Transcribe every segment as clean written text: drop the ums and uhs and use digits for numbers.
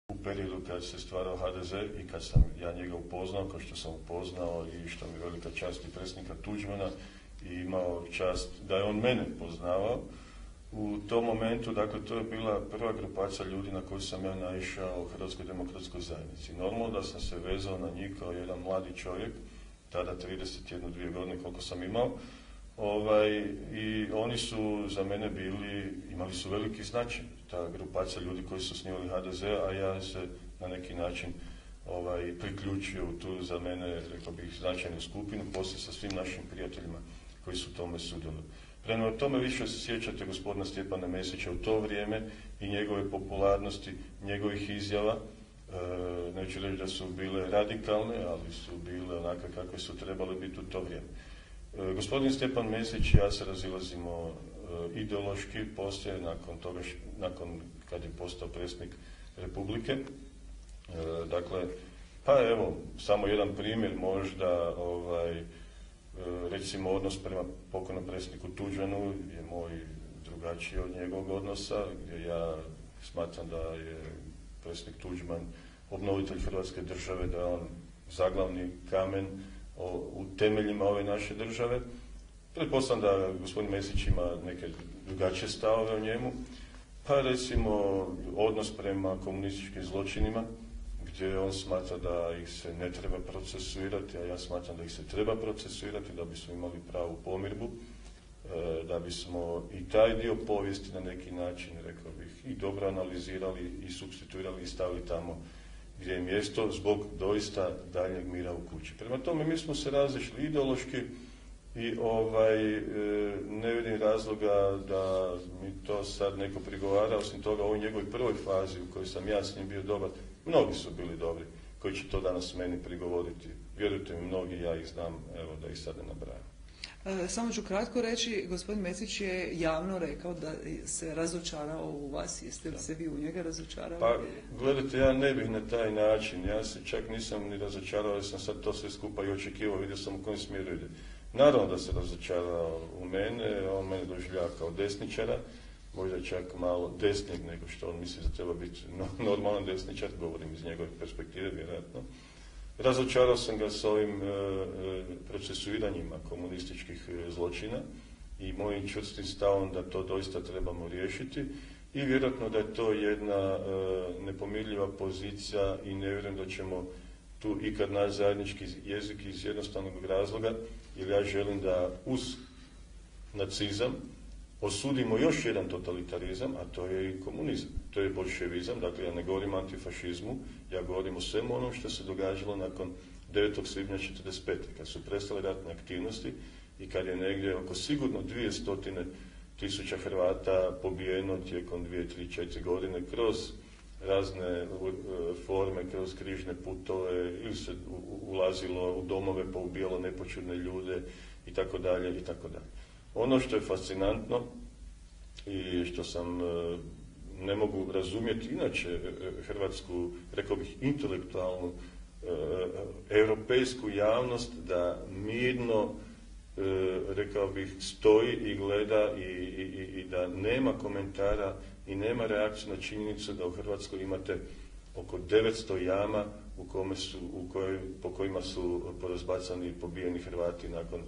u periodu kad se stvarao HDZ i kad sam ja njega upoznao, kao što sam upoznao i što mi je velika čast i predsjednika Tuđmana i imao čast da je on mene poznavao. U tom momentu, dakle, to je bila prva grupacija ljudi na koju sam ja naišao u Hrvatskoj demokratskoj zajednici. Normalno da sam se vezao na njih kao jedan mladi čovjek, tada 31-2 godine koliko sam imao, i oni su za mene imali su veliki značaj. Ta grupacija ljudi koji su osnivali HDZ, a ja se na neki način priključio u tu za mene, rekao bih, značajnu skupinu, poslije sa svim našim prijateljima koji su tome sudjelovali. Prema tome više se sjećate gospodina Stjepana Mesića u to vrijeme i njegove popularnosti, njegovih izjava. Neću reći da su bile radikalne, ali su bile onakve kakve su trebale biti u to vrijeme. Gospodin Stjepan Mesić i ja se razilazimo ideološki poslije, nakon kad je postao predsjednik Republike. Dakle, pa evo, samo jedan primjer možda, recimo odnos prema pokojnom predsjedniku Tuđmanu je moj drugačiji od njegovog odnosa, gdje ja smatram da je predsjednik Tuđman obnovitelj Hrvatske države, da je on zaglavni kamen u temeljima ove naše države. Pretpostavljam da gospodin Mesić ima neke drugačije stavove o njemu. Pa recimo odnos prema komunističkim zločinima, gdje on smatra da ih se ne treba procesuirati, a ja smatram da ih se treba procesuirati da bismo imali pravu pomirbu, da bismo i taj dio povijesti na neki način, rekao bih, i dobro analizirali i supstituirali i stavili tamo gdje je mjesto zbog doista daljnjeg mira u kući. Prema tome mi smo se razišli ideološki i ne vidim razloga da mi to sad neko prigovara, osim toga u ovoj njegovoj prvoj fazi u kojoj sam ja s njim bio dobar, mnogi su bili dobri koji će to danas meni prigovoriti. Vjerujte mi, mnogi, ja ih znam, evo da ih sad ne nabrajam. Samo ću kratko reći, gospodin Mesić je javno rekao da se razočarao u vas. Jeste li se vi u njega razočarali? Pa, gledajte, ja ne bih na taj način. Ja se čak nisam ni razočarao, jer sam sad to sve skupa i očekivao, vidio sam u kojem smjeru ide. Naravno da se razočarao u mene, on mene doživljava kao desničara, možda čak malo desnijeg nego što on misli da treba biti normalan desničar, govorim iz njegove perspektive, vjerojatno. Razočarao sam ga s ovim procesuiranjima komunističkih zločina i mojim čvrstim stavom da to doista trebamo riješiti i vjerojatno da je to jedna nepomirljiva pozicija i ne vjerujem da ćemo tu ikad naći zajednički jezik iz jednostavnog razloga, jer ja želim da uz nacizam osudimo još jedan totalitarizam, a to je i komunizam, to je boljševizam. Dakle, ja ne govorim o antifašizmu, ja govorim o svemu onom što se događalo nakon 9. svibnja 1945. kad su prestale ratne aktivnosti i kad je negdje oko sigurno 200.000 Hrvata pobijeno tijekom 2, 3, 4 godine kroz razne forme, kroz križne putove, ili se ulazilo u domove pa ubijalo nepočudne ljude i tako dalje i tako dalje. Ono što je fascinantno i što sam ne mogu razumjeti inače hrvatsku, rekao bih, intelektualnu, europejsku javnost da mirno, rekao bih, stoji i gleda i da nema komentara i nema reakcije na činjenicu da u Hrvatskoj imate oko 900 jama po kojima su porazbacani i pobijeni Hrvati nakon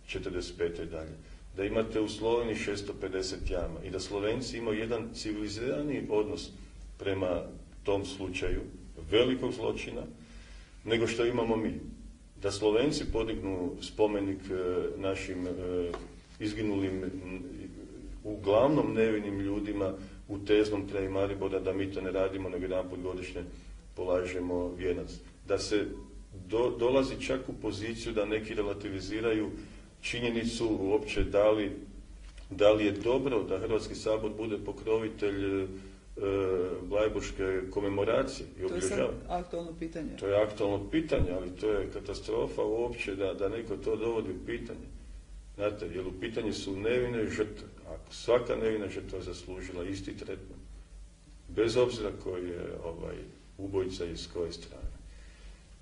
1945. i dalje. Da imate u Sloveniji 650 jama i da Slovenci imaju jedan civilizirani odnos prema tom slučaju velikog zločina nego što imamo mi. Da Slovenci podignu spomenik našim izginulim, uglavnom nevinim ljudima u Teznom kraju Maribora, da mi to ne radimo nego jedanput godišnje polažemo vijenac. Da se dolazi čak u poziciju da neki relativiziraju činjenicu uopće da li je dobro da Hrvatski sabor bude pokrovitelj blajburške komemoracije i obilježavanja. To je sad aktualno pitanje. To je aktualno pitanje, ali to je katastrofa uopće da neko to dovodi u pitanje. Znate, jer u pitanju su nevine žrtve. Ako svaka nevina žrtva zaslužila isti tretman, bez obzira koji je ubojica iz koje strane.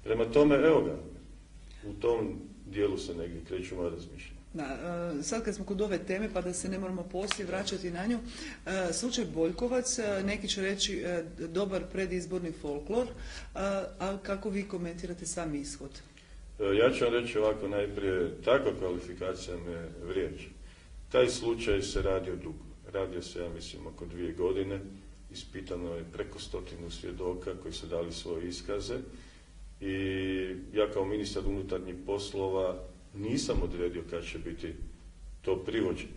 Prema tome, evo ga, u tom dijelu se negdje kreću moja razmišljanja. Sad kad smo kod ove teme, pa da se ne moramo poslije vraćati na nju, slučaj Boljkovac, neki će reći dobar predizborni folklor, a kako vi komentirate sam ishod? Ja ću vam reći ovako najprije, takva kvalifikacija me vrijeđa. Taj slučaj se radio dugo. Radio se, ja mislim, oko 2 godine. Ispitano je preko 100 svjedoka koji su dali svoje iskaze. I ja kao ministar unutarnjih poslova nisam odredio kad će biti to privođenje.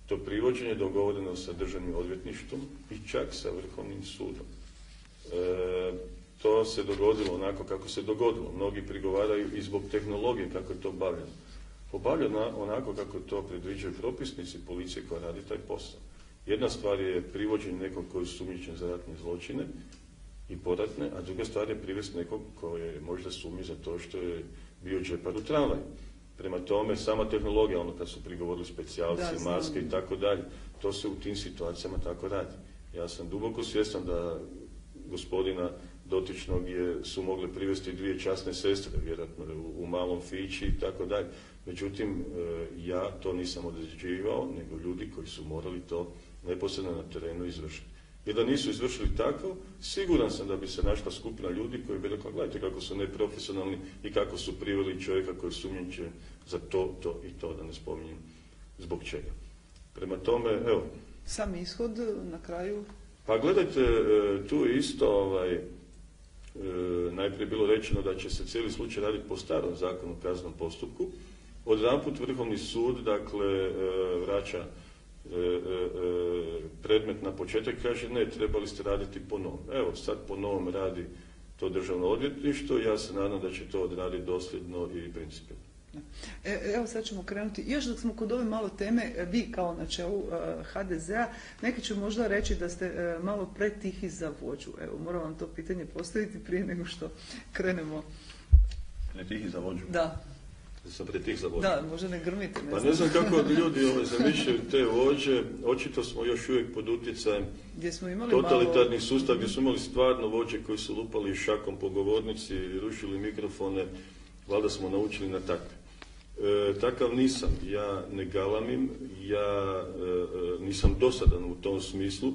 To privođenje je dogovoreno sa Državnim odvjetništvom i čak sa Vrhovnim sudom. To se dogodilo onako kako se dogodilo. Mnogi prigovaraju i zbog tehnologije kako je to obavljeno. Obavljeno onako kako to predviđaju propisnici policije koja radi taj posao. Jedna stvar je privođenje nekog koji je sumnjičen za ratne zločine i poratne, a druga stvar je privesti nekog koji je možda sumnji za to što je bio džepar u tramvaju. Prema tome, sama tehnologija, ono kad su prigovorili specijalci, maske i tako dalje, to se u tim situacijama tako radi. Ja sam duboko svjestan da gospodina dotičnog su mogle privesti 2 časne sestre, vjerojatno u malom fići i tako dalje. Međutim, ja to nisam određivao, nego ljudi koji su morali to neposredno na terenu izvršiti. Jer da nisu izvršili tako, siguran sam da bi se našla skupina ljudi koji bi rekla, gledajte kako su neprofesionalni i kako su priveli čovjeka koji sumnjiče za to i to, da ne spominjem zbog čega. Prema tome, evo. Sam ishod na kraju? Pa gledajte, tu je isto, najprije bilo rečeno da će se cijeli slučaj raditi po starom zakonu o kaznenom postupku. Odjedanput Vrhovni sud, dakle, vraća predmet na početak, kaže ne, trebali ste raditi po novom. Evo, sad po novom radi to Državno odvjetništvo i ja se nadam da će to odraditi dosljedno i principijelno. Evo sad ćemo krenuti. Još dok smo kod ove malo teme, vi kao na čelu HDZ-a, neki će možda reći da ste malo pretihi za vođu. Evo, moram vam to pitanje postaviti prije nego što krenemo. Pretihi za vođu? Da. Sam pretih za vođu. Da, možda ne grmite. Pa ne znam kako ljudi zamišljaju te vođe. Očito smo još uvijek pod utjecajem totalitarnih sustava gdje smo imali stvarno vođe koji su lupali šakom po govornici, rušili mikrofone. Valjda smo naučili na takve. Takav nisam. Ja ne galamim, ja nisam dosadan u tom smislu,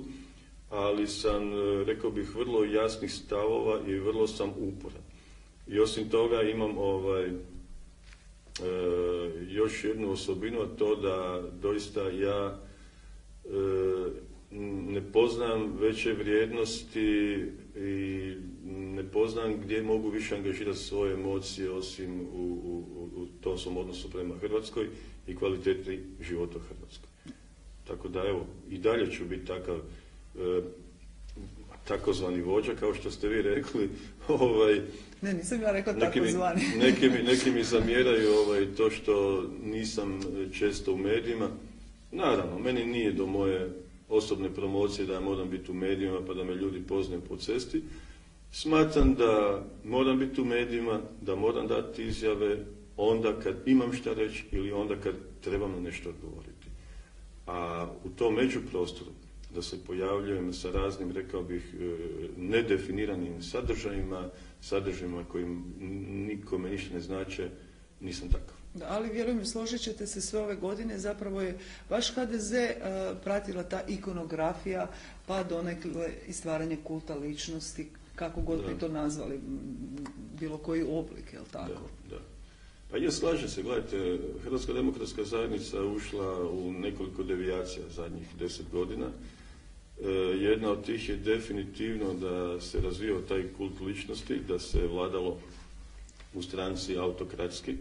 ali sam, rekao bih, vrlo jasnih stavova i vrlo sam uporan. I osim toga imam još jednu osobinu, a to da doista ja ne poznam veće vrijednosti i ne poznam gdje mogu više angažirati svoje emocije osim u tom svom odnosu prema Hrvatskoj i kvaliteti života u Hrvatskoj. Tako da evo, i dalje ću biti takav takozvani vođa, kao što ste vi rekli. Ne, nisam ja rekla takozvani. Neki mi zamjeraju to što nisam često u medijima. Naravno, meni nije do moje osobne promocije da ja moram biti u medijima pa da me ljudi poznaju po cesti. Smatram da moram biti u medijima, da moram dati izjave onda kad imam šta reći ili onda kad trebam na nešto odgovoriti. A u tom međuprostoru da se pojavljujem sa raznim, rekao bih, nedefiniranim sadržajima koji nikome ništa ne znače, nisam takav. Da, ali vjerujem, složit ćete se sve ove godine, zapravo je vaš HDZ pratila ta ikonografija, pa donekle i stvaranje kulta ličnosti, kako god bi to nazvali, bilo koji oblik, je li tako? Da. Pa je, slaže se, gledajte, Hrvatska demokratska zajednica ušla u nekoliko devijacija zadnjih 10 godina. Jedna od tih je definitivno da se razvijao taj kult ličnosti, da se vladalo u stranci autokratski,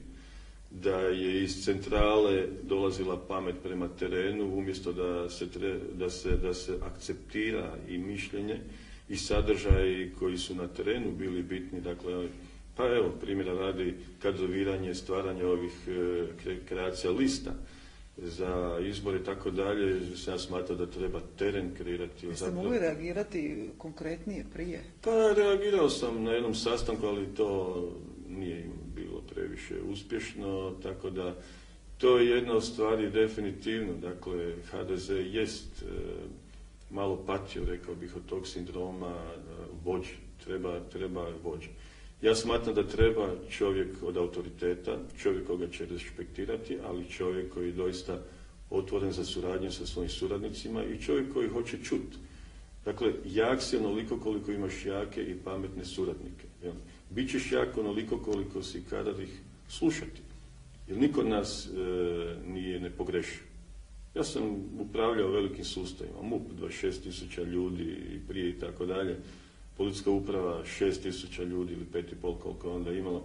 da je iz centrale dolazila pamet prema terenu, umjesto da se akceptira i mišljenje i sadržaji koji su na terenu bili bitni. Dakle, pa evo, primjera radi kadroviranje, stvaranje ovih kreacija lista za izbore i tako dalje, ja smatram da treba teren kreirati. Jeste mogli reagirati konkretnije prije? Pa reagirao sam na jednom sastanku, ali to nije bilo previše uspješno, tako da to je jedna od stvari definitivno. Dakle, HDZ jest malo patio, rekao bih, od tog sindroma vođe. Treba vođe. Ja smatram da treba čovjek od autoriteta, čovjek koga će respektirati, ali čovjek koji je doista otvoren za suradnju sa svojim suradnicima i čovjek koji hoće čuti. Dakle, jak si onoliko koliko imaš jake i pametne suradnike. Bićeš jak onoliko koliko si kadar ih slušati. Jer niko od nas nije nepogrešio. Ja sam upravljao velikim sustavima, MUP 26.000 ljudi i prije i tako dalje, policijska uprava 6.000 ljudi ili 5,5 koliko je onda imala.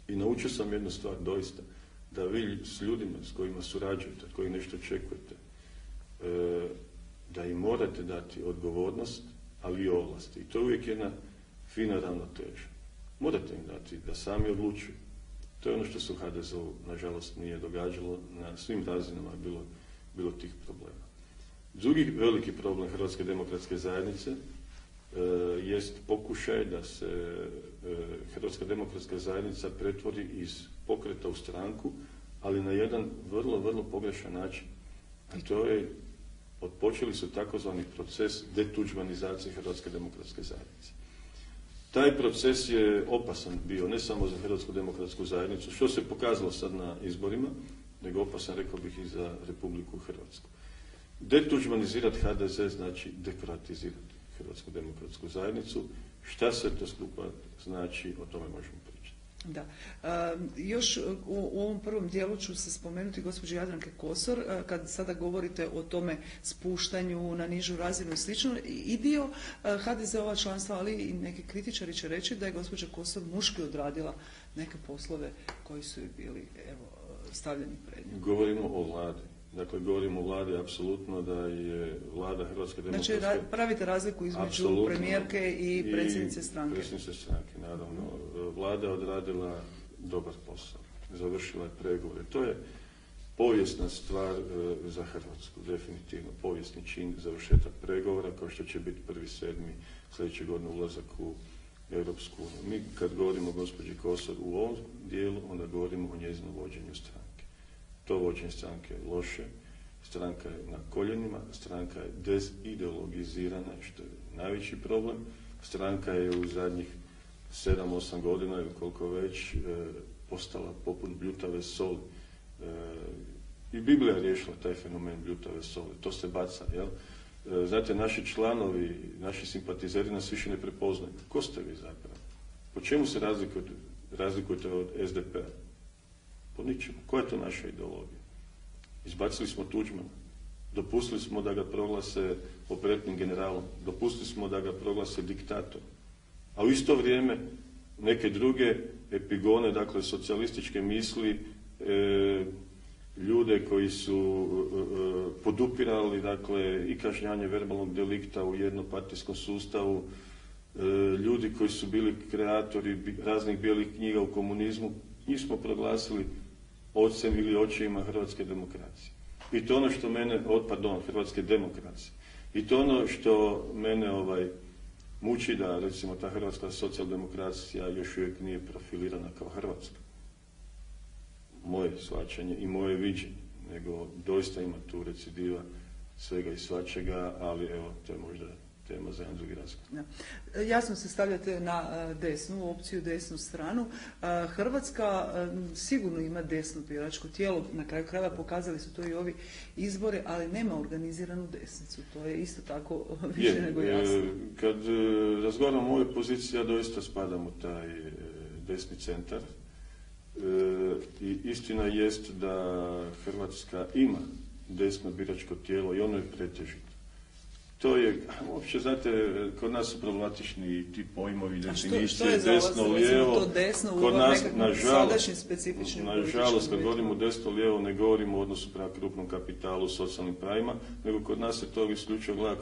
I naučio sam jednu stvar doista, da vi s ljudima s kojima surađujete, od kojih nešto očekujete, da im morate dati odgovornost, ali i ovlasti. I to je uvijek jedna fina ravnoteža. Morate im dati da sami odlučuju. To je ono što se u HDZ-u, nažalost, nije događalo. Na svim razinama je bilo tih problema. Drugi veliki problem Hrvatske demokratske zajednice jest pokušaj da se Hrvatska demokratska zajednica pretvori iz pokreta u stranku, ali na jedan vrlo, vrlo pogrešan način. A to je, odpočeli su takozvani proces detuđmanizacije Hrvatske demokratske zajednice. Taj proces je opasan bio, ne samo za Hrvatsku demokratsku zajednicu, što se pokazalo sad na izborima, nego opasan, rekao bih, i za Republiku Hrvatsku. Detuđmanizirati HDZ znači dekroatizirati Hrvatsku demokratsku zajednicu. Šta se to skupa znači, o tome možemo pričati. Da. Još u ovom prvom dijelu ću se spomenuti gospođe Jadranke Kosor, kad sada govorite o tome spuštanju na nižu razinu i slično, i dio HDZ-ova članstva, ali i neki kritičari će reći da je gospođa Kosor muški odradila neke poslove koji su joj bili stavljeni pred nju. Govorimo o vladi. Dakle, govorimo o vladi apsolutno da je vlada Hrvatske demokratske... Znači, pravite razliku između premijerke i predsjednice stranke. Predsjednice stranke, naravno. Vlada je odradila dobar posao. Završila je pregovore. To je povijesna stvar za Hrvatsku, definitivno. Povijesni čin završetak pregovora, kao što će biti 1.7. sljedeće godine ulazak u Europsku uniju. Mi kad govorimo o gospođi Kosor u ovom dijelu, onda govorimo o njezinom vođenju stranke. To vođenje stranke je loše, stranka je na koljenima, stranka je dezideologizirana, što je najveći problem. Stranka je u zadnjih 7-8 godina ili koliko već postala poput bljutave soli. I Biblija je riješila taj fenomen bljutave soli, to se baca, jel? Znate, naši članovi, naši simpatizeri nas više ne prepoznaju. Ko ste vi zapravo? Po čemu se razlikujete od SDP-a? Po ničemu. Koja je to naša ideologija? Izbacili smo Tuđmana. Dopustili smo da ga proglase operetnim generalom. Dopustili smo da ga proglase diktatorom. A u isto vrijeme neke druge epigone, dakle socijalističke misli, ljude koji su podupirali, dakle, i kažnjanje verbalnog delikta u jednopartijskom sustavu, ljudi koji su bili kreatori raznih bijelih knjiga u komunizmu, njih smo proglasili ocem ili očevima hrvatske demokracije. I to ono što mene, hrvatske demokracije. I to ono što mene muči da, recimo, ta hrvatska socijaldemokracija još uvijek nije profilirana kao hrvatska. Moje shvaćanje i moje viđenje, nego doista ima tu recidiva svega i svačega, ali evo, to je možda tema za jedan drugi razgovor. Jasno se stavljate na desnu opciju, desnu stranu. Hrvatska sigurno ima desno biračko tijelo, na kraju krajeva pokazali su to i ovi izbori, ali nema organiziranu desnicu. To je isto tako više nego jasno. Kad razgovaramo o ovoj poziciji, ja doista spadam u taj desni centar. I istina jest da Hrvatska ima desno biračko tijelo i ono je pretežito. To je, uopće, znate, kod nas su problematični ti pojmovi, definicije, desno, lijevo. Kod nas, nažalost, kad govorimo desno, lijevo, ne govorimo u odnosu prema krupnom kapitalu, socijalnim pravima, nego kod nas se to isključivo gleda